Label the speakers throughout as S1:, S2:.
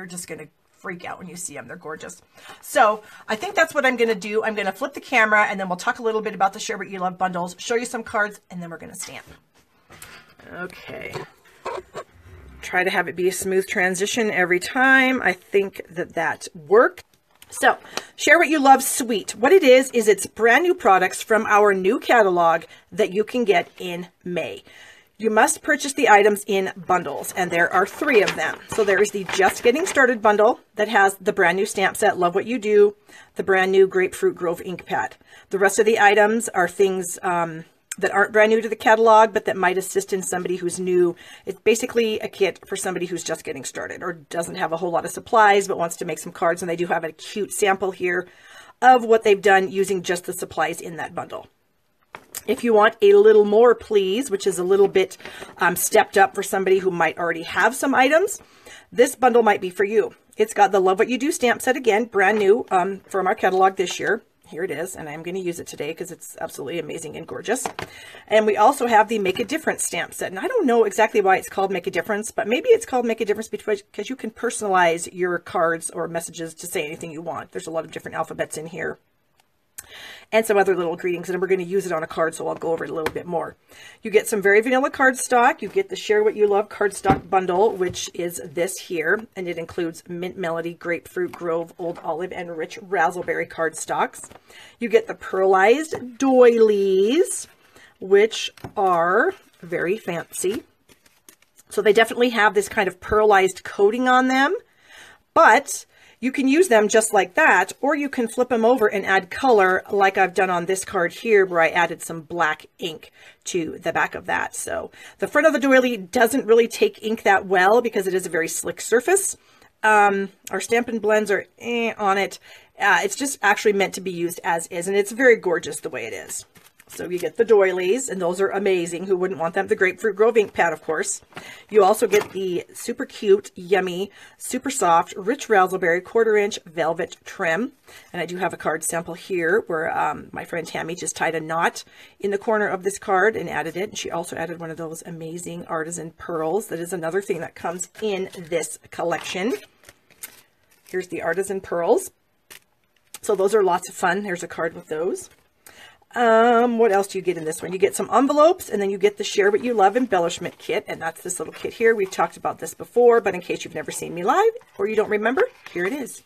S1: You're just going to freak out when you see them. They're gorgeous. So I think that's what I'm going to do. I'm going to flip the camera and then we'll talk a little bit about the Share What You Love bundles, show you some cards, and then we're going to stamp. Okay. Try to have it be a smooth transition every time. I think that worked. So Share What You Love Suite. What it is it's brand new products from our new catalog that you can get in May. You must purchase the items in bundles, and there are 3 of them. So there is the Just Getting Started bundle that has the brand new stamp set, Love What You Do, the brand new Grapefruit Grove ink pad. The rest of the items are things that aren't brand new to the catalog, but that might assist in somebody who's new. It's basically a kit for somebody who's just getting started or doesn't have a whole lot of supplies, but wants to make some cards. And they do have a cute sample here of what they've done using just the supplies in that bundle. If you want a little more, please, which is a little bit stepped up for somebody who might already have some items, this bundle might be for you. It's got the Love What You Do stamp set, again, brand new from our catalog this year. Here it is, and I'm going to use it today because it's absolutely amazing and gorgeous. And we also have the Make a Difference stamp set. And I don't know exactly why it's called Make a Difference, but maybe it's called Make a Difference because you can personalize your cards or messages to say anything you want. There's a lot of different alphabets in here and some other little greetings, and we're going to use it on a card, so I'll go over it a little bit more. You get some very vanilla cardstock. You get the Share What You Love cardstock bundle, which is this here, and it includes Mint Melody, Grapefruit Grove, Old Olive, and Rich Razzleberry cardstocks. You get the pearlized doilies, which are very fancy. So they definitely have this kind of pearlized coating on them, but you can use them just like that, or you can flip them over and add color like I've done on this card here, where I added some black ink to the back of that. So the front of the doily doesn't really take ink that well because it is a very slick surface. Our Stampin' Blends are on it. It's just actually meant to be used as is, and it's very gorgeous the way it is. So you get the doilies, and those are amazing. Who wouldn't want them? The Grapefruit Grove ink pad, of course. You also get the super cute, yummy, super soft, rich razzleberry 1/4-inch velvet trim. And I do have a card sample here where my friend Tammy just tied a knot in the corner of this card and added it. And she also added one of those amazing artisan pearls. That is another thing that comes in this collection. Here's the artisan pearls. So those are lots of fun. There's a card with those. What else do you get in this one? You get some envelopes, and then you get the Share What You Love embellishment kit, and that's this little kit here. We've talked about this before, but in case you've never seen me live or you don't remember, here it is.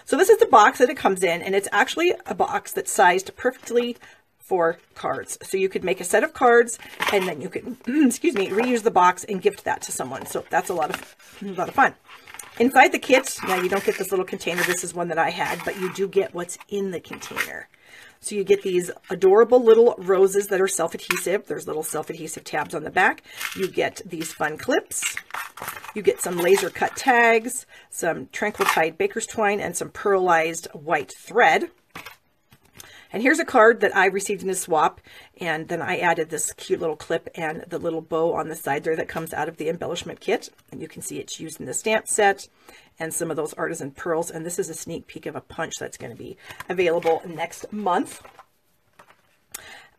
S1: So this is the box that it comes in, and it's actually a box that's sized perfectly for cards. So you could make a set of cards, and then you can, excuse me, reuse the box and gift that to someone. So that's a lot of fun. Inside the kit, now you don't get this little container. This is one that I had, but you do get what's in the container. So you get these adorable little roses that are self-adhesive. There's little self-adhesive tabs on the back. You get these fun clips. You get some laser cut tags, some Tranquil Tide baker's twine, and some pearlized white thread. And here's a card that I received in a swap, and then I added this cute little clip and the little bow on the side there that comes out of the embellishment kit. And you can see it's used in the stamp set and some of those artisan pearls. And this is a sneak peek of a punch that's going to be available next month.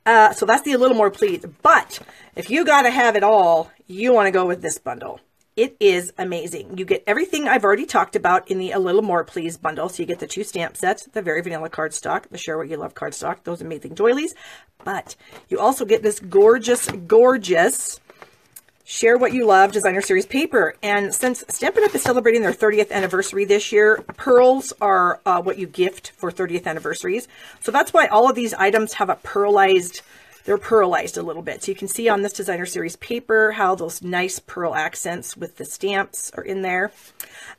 S1: So that's the A Little More Please. But if you got to have it all, you want to go with this bundle. It is amazing. You get everything I've already talked about in the A Little More Please bundle. So you get the 2 stamp sets, the very vanilla cardstock, the Share What You Love cardstock, those amazing doilies. But you also get this gorgeous, gorgeous Share What You Love Designer Series paper. And since Stampin' Up! Is celebrating their 30th anniversary this year, pearls are what you gift for 30th anniversaries. So that's why all of these items have a pearlized, they're pearlized a little bit. So you can see on this Designer Series paper how those nice pearl accents with the stamps are in there.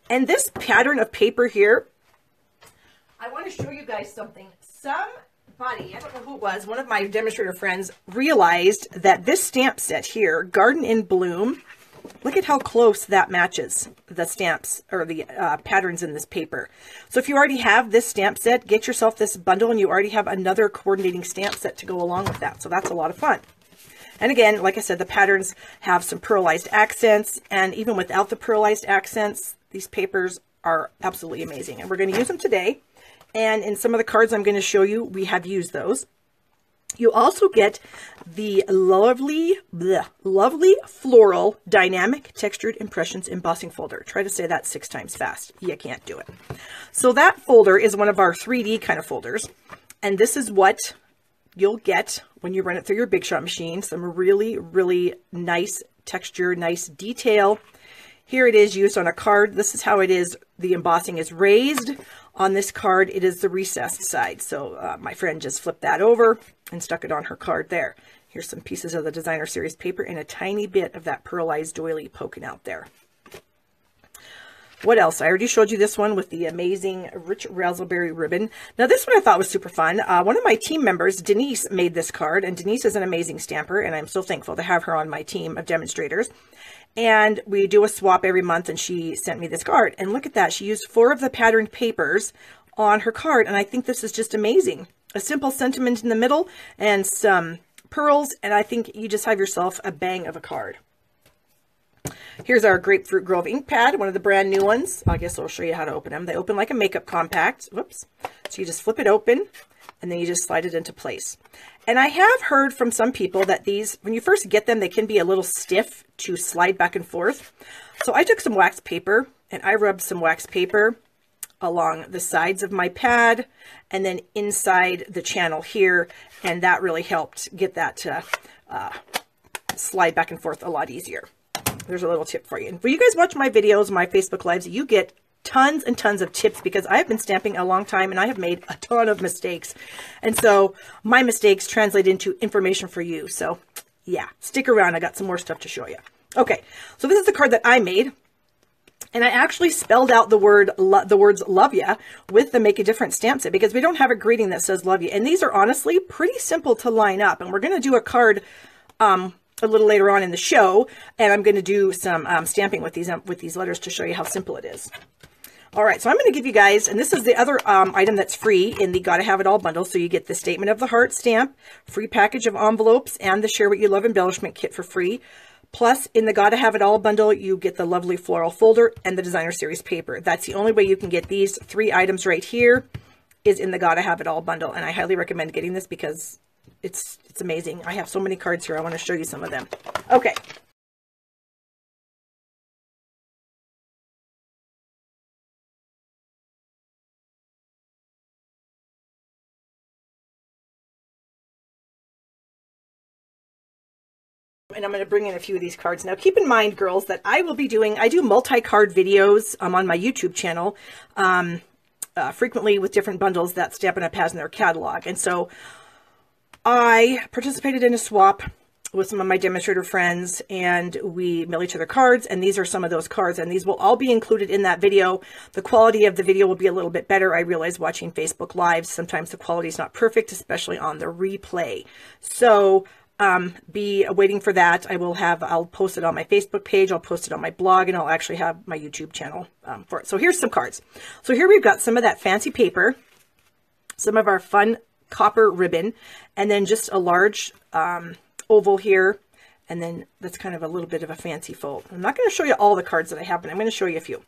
S1: And this pattern of paper here, I want to show you guys something. Somebody, I don't know who it was, one of my demonstrator friends realized that this stamp set here, Garden in Bloom, look at how close that matches the stamps or the patterns in this paper. So if you already have this stamp set, get yourself this bundle and you already have another coordinating stamp set to go along with that. So that's a lot of fun. And again, like I said, the patterns have some pearlized accents, and even without the pearlized accents, these papers are absolutely amazing. And we're going to use them today. And in some of the cards I'm going to show you, we have used those. You also get the lovely floral dynamic textured impressions embossing folder. Try to say that 6 times fast. You can't do it. So that folder is one of our 3D kind of folders. And this is what you'll get when you run it through your Big Shot machine. Some really, really nice texture, nice detail. Here it is used on a card. This is how it is. The embossing is raised. On this card, it is the recessed side. So my friend just flipped that over and stuck it on her card there. Here's some pieces of the designer series paper and a tiny bit of that pearlized doily poking out there. What else? I already showed you this one with the amazing rich raspberry ribbon. Now this one I thought was super fun. One of my team members, Denise, made this card, and Denise is an amazing stamper, and I'm so thankful to have her on my team of demonstrators. And we do a swap every month, and she sent me this card. And look at that. She used 4 of the patterned papers on her card, and I think this is just amazing. A simple sentiment in the middle and some pearls, and I think you just have yourself a bang of a card. Here's our Grapefruit Grove ink pad, one of the brand new ones. I guess I'll show you how to open them. They open like a makeup compact. Whoops. So you just flip it open, and then you just slide it into place. And I have heard from some people that these, when you first get them, they can be a little stiff to slide back and forth. So I took some wax paper, and I rubbed some wax paper along the sides of my pad and then inside the channel here, and that really helped get that to slide back and forth a lot easier. There's a little tip for you. And when you guys watch my videos, my Facebook Lives, you get tons and tons of tips because I've been stamping a long time and I have made a ton of mistakes. And so my mistakes translate into information for you. So yeah, stick around. I got some more stuff to show you. Okay, so this is the card that I made. And I actually spelled out the words love ya with the Make a Difference stamp set because we don't have a greeting that says love ya. And these are honestly pretty simple to line up. And we're going to do a card a little later on in the show. And I'm going to do some stamping with these letters to show you how simple it is. All right, so I'm going to give you guys, and this is the other item that's free in the Gotta Have It All bundle. So you get the Statement of the Heart stamp, free package of envelopes, and the Share What You Love embellishment kit for free. Plus, in the Gotta Have It All bundle, you get the lovely floral folder and the designer series paper. That's the only way you can get these 3 items right here is in the Gotta Have It All bundle. And I highly recommend getting this because it's amazing. I have so many cards here. I want to show you some of them. Okay. And I'm going to bring in a few of these cards. Now, keep in mind, girls, that I do multi-card videos on my YouTube channel frequently with different bundles that Stampin' Up! Has in their catalog. And so I participated in a swap with some of my demonstrator friends, and we mail each other cards, and these are some of those cards, and these will all be included in that video. The quality of the video will be a little bit better. I realize watching Facebook Lives, sometimes the quality is not perfect, especially on the replay. So be waiting for that. I'll post it on my Facebook page. I'll post it on my blog, and I'll actually have my YouTube channel for it. So here's some cards. So here we've got some of that fancy paper, some of our fun copper ribbon, and then just a large oval here. And then that's kind of a little bit of a fancy fold. I'm not going to show you all the cards that I have, but I'm going to show you a few.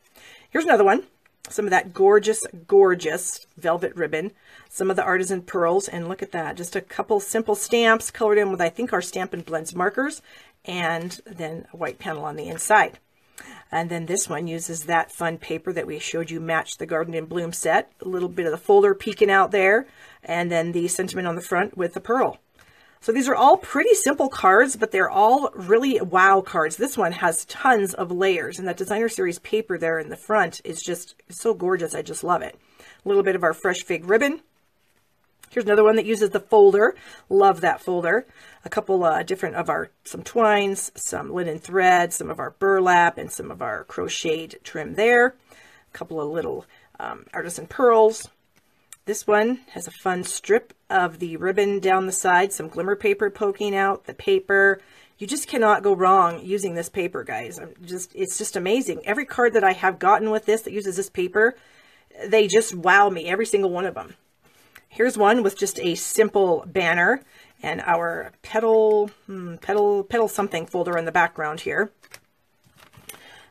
S1: Here's another one. Some of that gorgeous, gorgeous velvet ribbon, some of the artisan pearls, and look at that. Just a couple simple stamps colored in with, I think, our Stampin' Blends markers, and then a white panel on the inside. And then this one uses that fun paper that we showed you matched the Garden in Bloom set. A little bit of the folder peeking out there, and then the sentiment on the front with the pearl. So these are all pretty simple cards, but they're all really wow cards. This one has tons of layers, and that designer series paper there in the front is just so gorgeous. I just love it. A little bit of our fresh fig ribbon. Here's another one that uses the folder. Love that folder. A couple different of some twines, some linen thread, some of our burlap, and some of our crocheted trim there. A couple of little artisan pearls. This one has a fun strip of the ribbon down the side, some glimmer paper poking out, the paper. You just cannot go wrong using this paper, guys. It's just amazing. Every card that I have gotten with this that uses this paper, they just wow me, every single one of them. Here's one with just a simple banner and our petal something folder in the background here.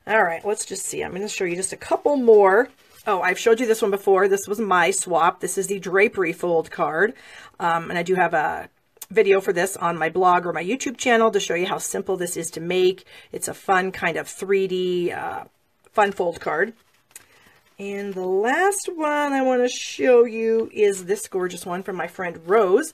S1: All right, let's just see. I'm going to show you just a couple more. Oh, I've showed you this one before. This was my swap. This is the drapery fold card. And I do have a video for this on my blog or my YouTube channel to show you how simple this is to make. It's a fun kind of 3D fun fold card. And the last one I want to show you is this gorgeous one from my friend Rose.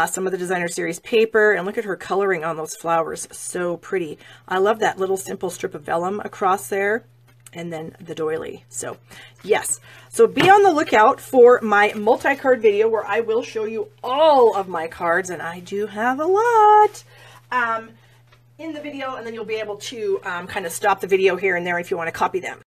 S1: Some of the Designer Series paper, and look at her coloring on those flowers. So pretty. I love that little simple strip of vellum across there, and then the doily. So yes, so be on the lookout for my multi-card video where I will show you all of my cards, and I do have a lot in the video, and then you'll be able to kind of stop the video here and there if you want to copy them.